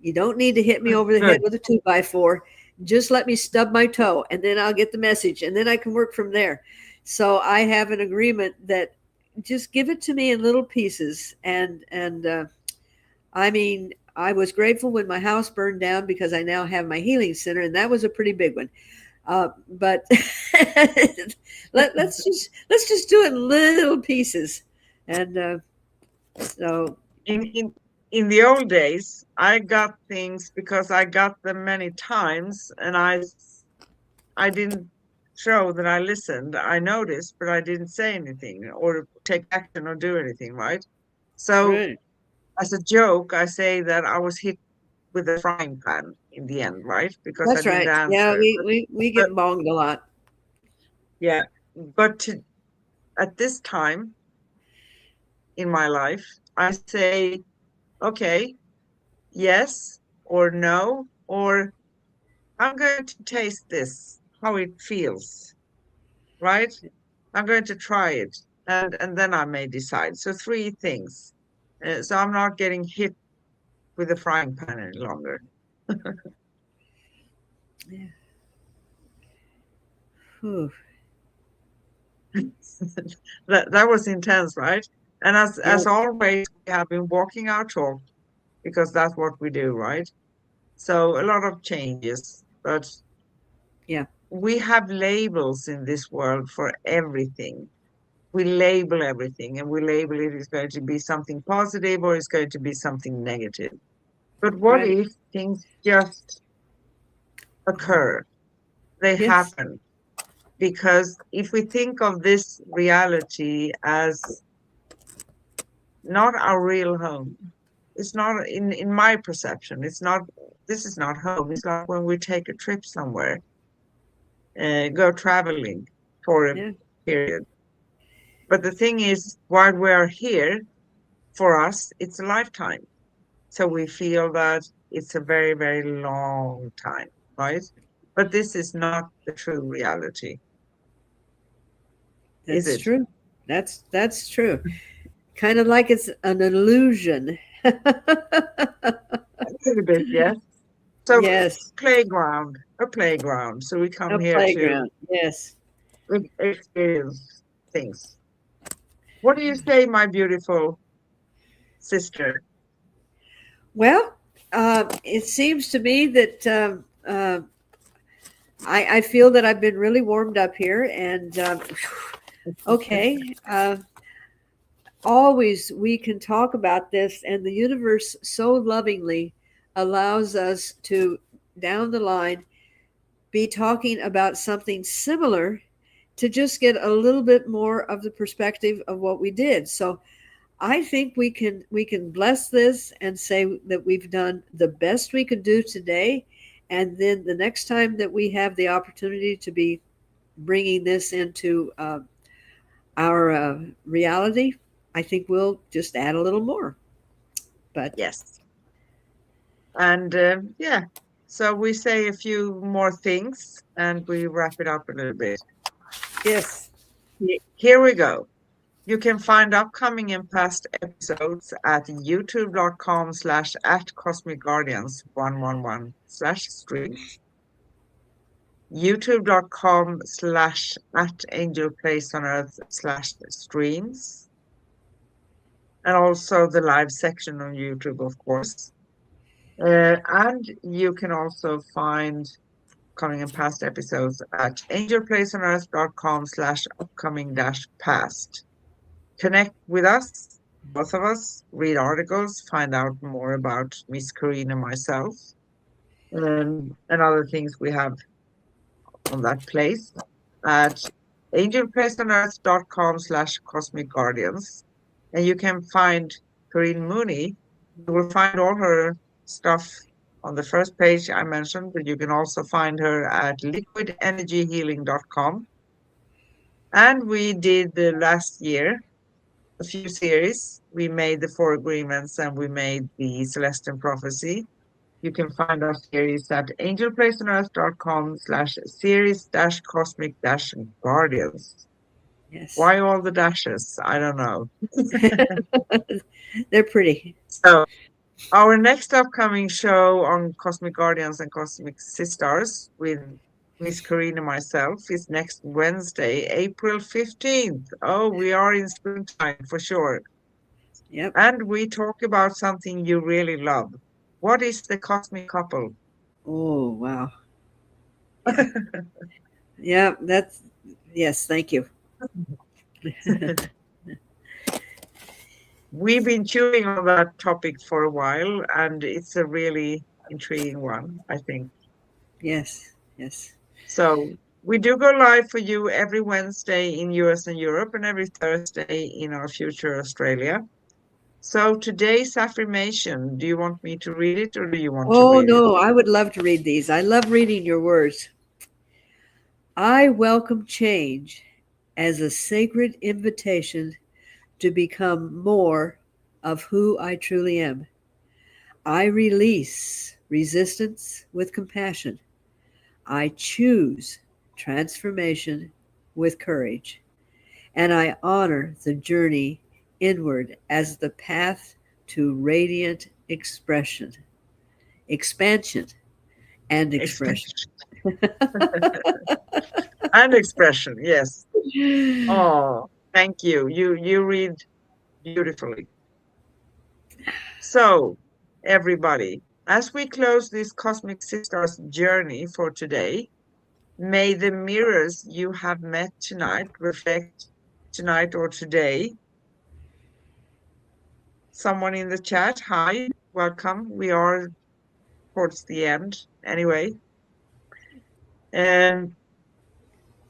You don't need to hit me over the head Good. with a 2x4. Just let me stub my toe and then I'll get the message and then I can work from there. So I have an agreement that just give it to me in little pieces. And I mean, I was grateful when my house burned down because I now have my healing center, and that was a pretty big one. But let's just do it in little pieces, and so In in in the old days, I got things because I got them many times, and I didn't show that I listened. I noticed, but I didn't say anything or take action or do anything, right? So right. as a joke, I say that I was hit with a frying pan in the end, right? Because I That's didn't right. Yeah, answer. we But get bonged a lot. yeah, but at this time in my life, I say, okay, yes or no, or I'm going to taste this, how it feels, right? I'm going to try it, and then I may decide. So three things. So I'm not getting hit with a frying pan any longer. Yeah. Whew. That was intense, right? And as Yeah. always, we have been walking our talk because that's what we do, right? So a lot of changes, but Yeah. we have labels in this world for everything. We label everything, and we label it is going to be something positive or it's going to be something negative. But what Right. if things just occur? They Yes. happen. Because if we think of this reality as not our real home, it's not in my perception, it's not this is not home. It's like when we take a trip somewhere. go traveling for a Yeah, period. But the thing is, while we're here, for us, it's a lifetime. So we feel that it's a very, very long time, right? But this is not the true reality, is that's it? true. That's true. Kind of like it's an illusion. A little bit, yes. So Yes, playground, a playground. So we come a here to playground. Yes. experience things. What do you say, my beautiful sister? Well, it seems to me that I feel that I've been really warmed up here, and okay, always we can talk about this, and the universe so lovingly allows us to, down the line, be talking about something similar to just get a little bit more of the perspective of what we did. So I think we can bless this and say that we've done the best we could do today, and then the next time that we have the opportunity to be bringing this into our reality, I think we'll just add a little more. But Yes. And yeah, so we say a few more things and we wrap it up a little bit. yes, Here we go. You can find upcoming and past episodes at youtube.com/ at Cosmic Guardians 111 slash streams, youtube.com/ at Angel Place on Earth slash streams, and also the live section on YouTube, of course. And you can also find upcoming and past episodes at angelplaceonearth.com/ upcoming dash past. Connect with us, both of us, read articles, find out more about Miss Karina and myself, and other things we have on that place at angelplaceonearth.com/ cosmic guardians. And you can find Corinne Mooney. You will find all her stuff on the first page I mentioned, but you can also find her at liquidenergyhealing.com. And we did the last year a few series. We made the Four Agreements and we made the Celestial Prophecy. You can find our series at angelplaceonearth.com/series cosmic guardians. yes. Why all the dashes? I don't know. They're pretty. So, our next upcoming show on Cosmic Guardians and Cosmic Sis-Stars with Miss Karina and myself is next Wednesday, April 15th. Oh, we are in springtime for sure. Yep. And we talk about something you really love. What is the cosmic couple? Oh, wow. Yeah. Yeah, that's yes, thank you. We've been chewing on that topic for a while, and it's a really intriguing one, I think. Yes. Yes. So we do go live for you every Wednesday in US and Europe and every Thursday in our future Australia. So today's affirmation, do you want me to read it or do you want to Oh read it? no, I would love to read these. I love reading your words. I welcome change as a sacred invitation to become more of who I truly am. I release resistance with compassion. I choose transformation with courage. And I honor the journey inward as the path to radiant expansion, and expression. Expression. And expression, yes. Oh, thank you. You read beautifully. So, everybody, as we close this Cosmic Sisters journey for today, may the mirrors you have met tonight reflect tonight or today. Someone in the chat, hi, welcome. We are towards the end anyway. And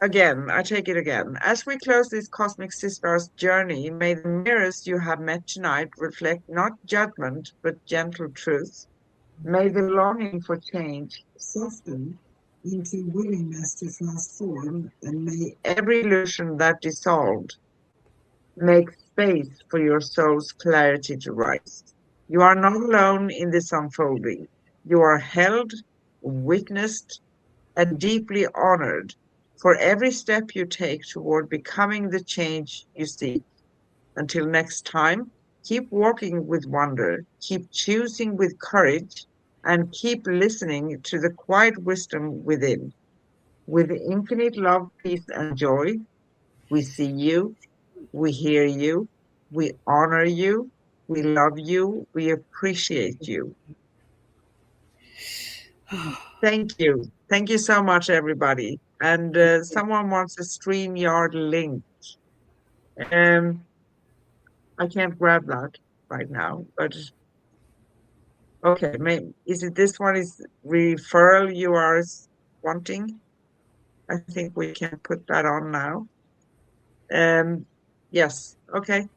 again, I take it again. As we close this Cosmic Sisters journey, may the mirrors you have met tonight reflect not judgment, but gentle truth. May the longing for change soften into willingness to transform, and may every illusion that dissolved make space for your soul's clarity to rise. You are not alone in this unfolding. You are held, witnessed, and deeply honored for every step you take toward becoming the change you seek. Until next time, keep walking with wonder, keep choosing with courage, and keep listening to the quiet wisdom within. With infinite love, peace, and joy, we see you, we hear you, we honor you, we love you, we appreciate you. Thank you. Thank you so much, everybody. And someone wants a StreamYard link. Um, I can't grab that right now, but okay, is it this one is referral you are wanting? I think we can put that on now. Um, yes, okay.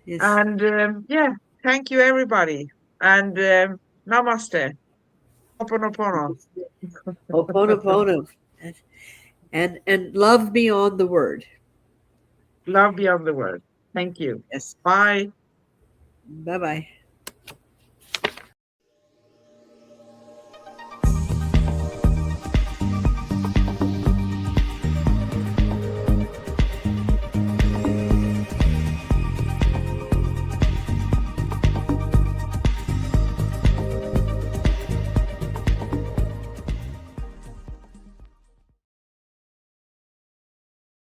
Yes. And yeah, thank you everybody. And namaste. Ho'oponopono. Ho'oponopono. And love beyond the word. Love beyond the word. Thank you. Yes. Bye. Bye bye.